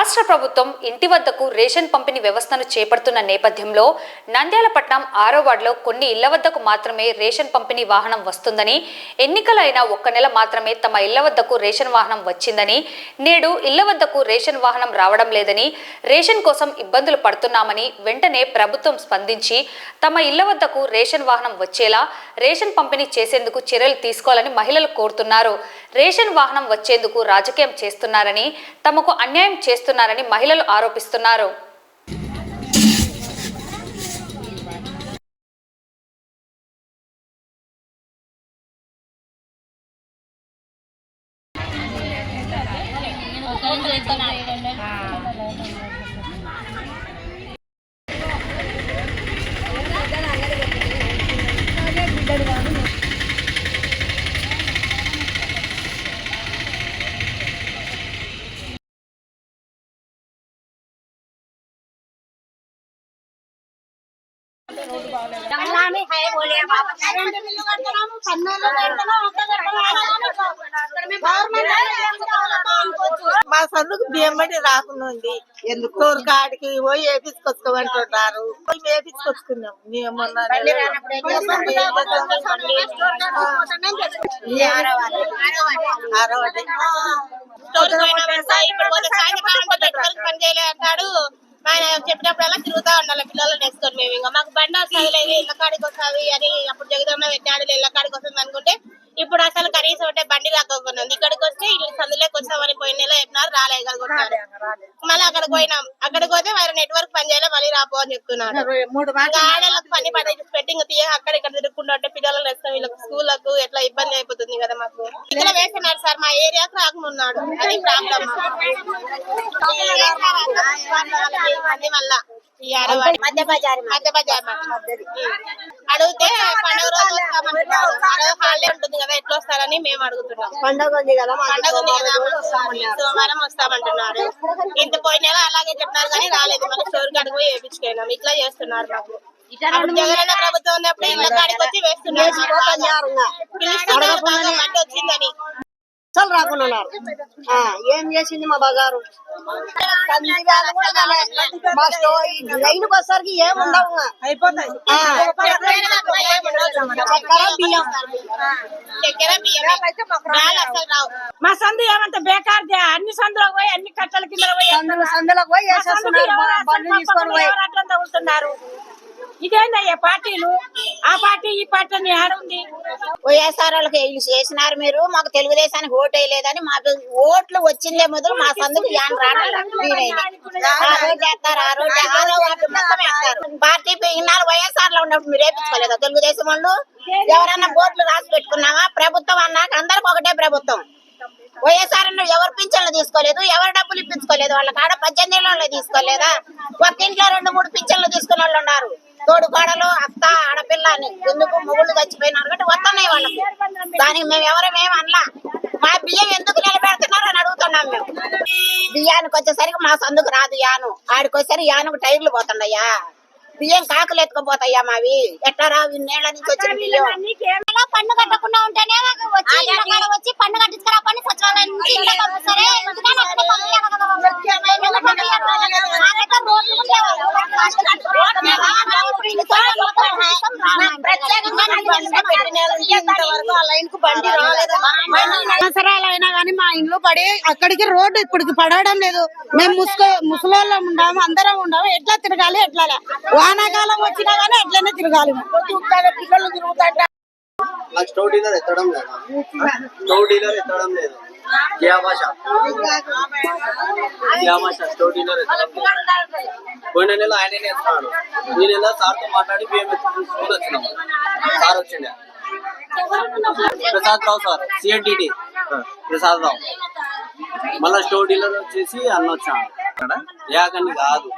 రాష్ట్ర ప్రభుత్వం ఇంటి వద్దకు రేషన్ పంపిణీ వ్యవస్థను చేపడుతున్న నేపథ్యంలో నంద్యాల పట్టణం 6వ వార్డులో కొన్ని ఇళ్ల వద్దకు మాత్రమే రేషన్ పంపిణీ వాహనం వస్తుందని, ఎన్నికలైన 1 నెల మాత్రమే తమ ఇళ్ల వద్దకు రేషన్ వాహనం వచ్చిందని, నేడు ఇళ్ల వద్దకు రేషన్ వాహనం రావడం లేదని, రేషన్ కోసం ఇబ్బందులు పడుతున్నామని వెంటనే ప్రభుత్వం స్పందించి తమ ఇళ్ల వద్దకు రేషన్ వాహనం వచ్చేలా రేషన్ పంపిణీ చేసేందుకు చర్యలు తీసుకోవాలని మహిళలు కోరుతున్నారు. రేషన్ వాహనం వచ్చేందుకు రాజకీయం చేస్తున్నారని, తమకు అన్యాయం చేస్తున్నారని మహిళలు ఆరోపిస్తున్నారు. మా సందుకు బియ్యం బండి రాకుండా ఎందుకు తోరు కాడికి పోయి వేపించుకొచ్చుకోమంటున్నారు. పోయి వేపించుకొచ్చుకున్నాం. మేము మొన్న అంటాడు. ఆయన చెప్పినప్పుడల్లా తిరుగుతా ఉండాలి పిల్లలు నేర్చుకొని. మేము ఇంకా మాకు బండి వస్తుంది లేదు, ఇళ్ళ కాడికి వస్తుంది అని అప్పుడు జగదమ్మ పెట్టాడు ఇళ్ళ కాడికి వస్తుంది అనుకుంటే ఇప్పుడు అసలు కనీసం అంటే బండి రాకపోయినాం. ఇక్కడికి వస్తే ఇల్లు సందులోకి వచ్చామని పోయిన నెల చెప్పినారు, రాలేగలుగుతున్నారు. మళ్ళీ అక్కడికి పోయినాం. అక్కడికి పోతే వారి నెట్వర్క్ పని చేయలే, మళ్ళీ రాపో అని చెప్తున్నారు. ఆడలకు పని పెట్టి ఇంకా తీయ అక్కడ ఇక్కడ తిరుగుకుంటూ ఉంటే పిల్లలు వేస్తాం, వీళ్ళకి స్కూళ్ళకు ఎట్లా ఇబ్బంది అయిపోతుంది కదా మాకు. ఇక్కడ వేస్తున్నారు సార్, మా ఏరియాకు రాకమున్నాడు, అది ప్రాబ్లం. మధ్య బజార్ అడిగితే పండుగ రోజు వస్తామంటున్నారు. హాలిడే ఉంటుంది కదా, ఎట్లా వస్తారని మేము అడుగుతున్నాం. పండుగ ఉంది కదా, సోమవారం వస్తామంటున్నారు. ఇంత పోయిన అలాగే చెప్పినారు కానీ రాలేదు. మళ్ళీ స్టోర్ కాడికి పోయి వేయించుకున్నాం. ఇట్లా చేస్తున్నారు మాకు. జగనన్న ప్రభుత్వం ఉన్నప్పుడు ఇళ్ళ కాడికి వచ్చి వేస్తున్నారు వచ్చిందని. రాకుండా ఏం చేసింది మా బజారు? మా లైన్ వచ్చేసరికి ఏముండవు, అయిపోతాయి. మా సందు ఏమంత బేకార్, అన్ని సందులకు పోయి అన్ని కట్టల కింద పోయి సందులకు పోయి తగ్గుతున్నారు. ఇదేందయ్యా పార్టీలు? ఆ పార్టీ ఈ పార్టీ అని ఆడుంది. వైఎస్ఆర్ వాళ్ళకి చేసినారు మీరు, మాకు తెలుగుదేశానికి ఓటు వేయలేదని. మాకు ఓట్లు వచ్చిందే మొదలు మా సందుకు యాన్ రాలేదు. పార్టీ ఇన్నాళ్ళు వైఎస్ఆర్ లో ఉన్నప్పుడు మీరు వేయించుకోలేదా తెలుగుదేశం వాళ్ళు? ఎవరన్నా బోర్డులు రాసి పెట్టుకున్నావా? ప్రభుత్వం అన్నాక అందరికి ఒకటే ప్రభుత్వం. వైఎస్ఆర్ ఎవరు పింఛన్లు తీసుకోలేదు, ఎవరు డబ్బులు ఇప్పించుకోలేదు. వాళ్ళ కాడ 18 ఏళ్ళలో తీసుకోలేదా? ఒక్క ఇంట్లో 2-3 పింఛన్లు తీసుకున్న వాళ్ళు ఉన్నారు. తోడు కోడలు, అత్త, ఆడపిల్ల అని. ఎందుకు మొగుళ్ళు చచ్చిపోయినారు కాబట్టి వస్తున్నాయి వాళ్ళకి. దానికి మేము ఎవరేమేమి అనలా. మా బియ్యం ఎందుకు నిలబెడుతున్నారు అని అడుగుతున్నాం మేము. బియ్యానికి వచ్చేసరికి మా సందుకు రాదు యాను, ఆడికి వచ్చేసరికి యానుకు టైర్లు పోతుండయ్యా. బియ్యం కాకులు ఎత్తుకుపోతాయ్యా మావి. ఎట్లా రావు ఇన్నేళ్ల నుంచి వచ్చిన బియ్యం? పన్ను కట్టకుండా ఉంటేనే వచ్చి పన్ను కట్టించుకురా పని సచివాలయం నుంచి సంవత్సరాలైనా గానీ మా ఇంట్లో పడి అక్కడికి రోడ్డు ఇప్పటికి పడడం లేదు. మేము ముసలోళ్ళం ఉండాము, అందరం ఉండాము. ఎట్లా తిరగాలి? ఎట్లా వానాకాలం వచ్చినా గానీ ఎట్లనే తిరగాలి. పిల్లలు తిరుగుతాంట. స్టవ్ డీలర్ ఎత్తడం లేదు. స్టవ్ డీలర్ పోయిన నెల ఆయననే ఎత్తున్నాడు. ఈ నెల సార్తో మాట్లాడి బియ్యం ఎత్తుకుంటూ వచ్చినాము. సార్ వచ్చిండే ప్రసాద్ రావు సార్, సిఎన్టీటీ ప్రసాద్ రావు. మళ్ళా స్టవ్ డీలర్ వచ్చేసి అన్న వచ్చాడు. ఏకని కాదు,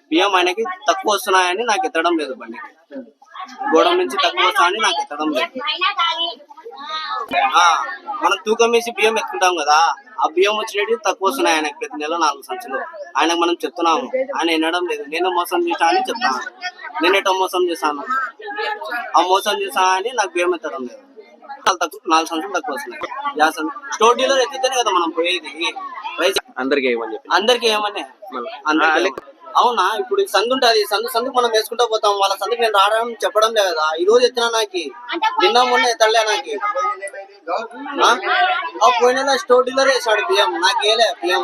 బియ్యం ఆయనకి తక్కువ వస్తున్నాయని నాకు ఎత్తడం లేదు. బండికి గోడం నుంచి తక్కువ వస్తాయని నాకు ఎత్తడం లేదు. మనం తూకం వేసి బియ్యం ఎత్తుకుంటాం కదా, ఆ బియ్యం వచ్చేటి తక్కువ వస్తున్నాయి ఆయనకి ప్రతి నెల 4 సంచులు. ఆయనకు మనం చెప్తున్నాము, ఆయన వినడం లేదు. నేను మోసం చేశా అని చెప్తాను. నేనేటో మోసం చేశాను, ఆ మోసం చేశా అని నాకు బియ్యం ఎత్తడం లేదు. 4 సంచులు తక్కువ వస్తున్నాయి. స్టోర్ డీలర్ ఎత్తితేనే కదా మనం పోయేది. రైస్ అందరికి ఏమని చెప్పి అందరికి ఏమన్నా అవునా? ఇప్పుడు ఈ సందు ఉంటుంది, సందుకు మనం వేసుకుంటా పోతాం. వాళ్ళ సందుకు నేను రావడం చెప్పడం లేదు కదా. ఈ రోజు ఎత్తినా నాకు, నిన్న మొన్న ఎత్తలే నాకు. పోయిన స్టోర్ డీలర్ వేసాడు బియ్యం, నాకేలే బియ్యం.